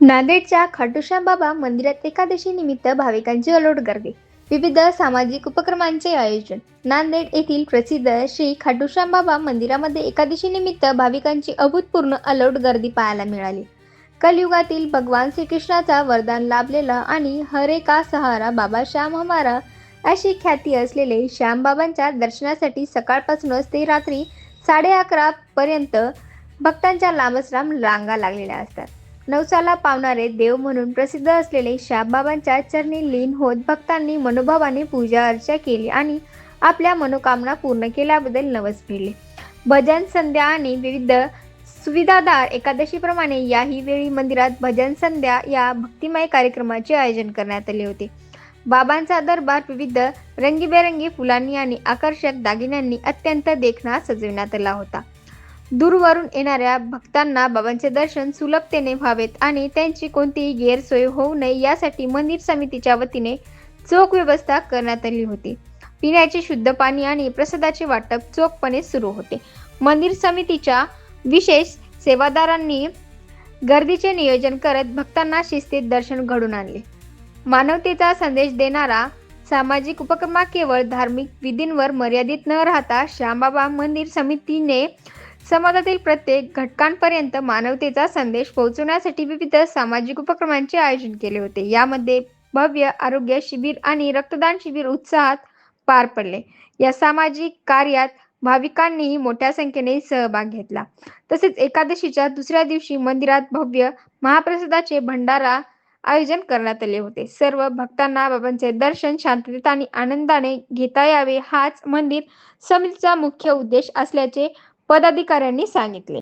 नांदेडच्या खाटूश्याम बाबा मंदिरात एकादशी निमित्त भाविकांची अलोट गर्दी. विविध सामाजिक उपक्रमांचे आयोजन. नांदेड येथील प्रसिद्ध श्री खाटूश्याम बाबा मंदिरामध्ये एकादशी निमित्त भाविकांची अभूतपूर्व अलोट गर्दी पाहायला मिळाली. कलयुगातील भगवान श्रीकृष्णाचा वरदान लाभलेला आणि हरे का सहारा बाबा श्याम हमारा अशी ख्याती असलेले श्यामबाबांच्या दर्शनासाठी सकाळपासूनच ते रात्री 11:30 पर्यंत भक्तांच्या लांबच लांब रांगा लागलेल्या असतात. नवसाला पावणारे देव म्हणून प्रसिद्ध असलेले श्यामबाबांच्या चरणी लीन होत भक्तांनी मनोभावाने पूजा अर्चा केली आणि आपल्या मनोकामना पूर्ण केल्याबद्दल नवस फेडले. भजन संध्या आणि विविध सुविधादार एकादशीप्रमाणे याही वेळी मंदिरात भजन संध्या या भक्तिमय कार्यक्रमाचे आयोजन करण्यात आले होते. बाबांचा दरबार विविध रंगीबेरंगी फुलांनी आणि आकर्षक दागिन्यांनी अत्यंत देखणा सजविण्यात आला होता. दूरवरून येणाऱ्या भक्तांना बाबांचे दर्शन सुलभतेने व्हावेत आणि त्यांची कोणतीही गैरसोय होऊ नये यासाठी मंदिर समितीच्या वतीने चोख व्यवस्था करण्यात आली होती. पिण्याचे शुद्ध पाणी आणि प्रसादाचे वाटप चोखपणे सुरू होते. मंदिर समितीच्या विशेष सेवादारांनी गर्दीचे नियोजन करत भक्तांना शिस्तीत दर्शन घडवून आणले. मानवतेचा संदेश देणारा सामाजिक उपक्रम केवळ धार्मिक विधींवर मर्यादित न राहता श्यामबाबा मंदिर समितीने समाजातील प्रत्येक घटकांपर्यंत मानवतेचा संदेश पोहोचवण्यासाठी विविध सामाजिक उपक्रमांचे आयोजन केले होते. यामध्ये भव्य आरोग्य शिबिर आणि रक्तदान शिबिर उत्साहात पार पडले. या सामाजिक कार्यात भाविकांनीही मोठ्या संख्येने सहभाग घेतला. तसेच एकादशीच्या दुसऱ्या दिवशी मंदिरात भव्य महाप्रसादाचे भंडारा आयोजन करण्यात आले होते. सर्व भक्तांना बाबांचे दर्शन शांततेत आणि आनंदाने घेता यावे हाच मंदिर समितीचा मुख्य उद्देश असल्याचे पदाधिकाऱ्यांनी सांगितले.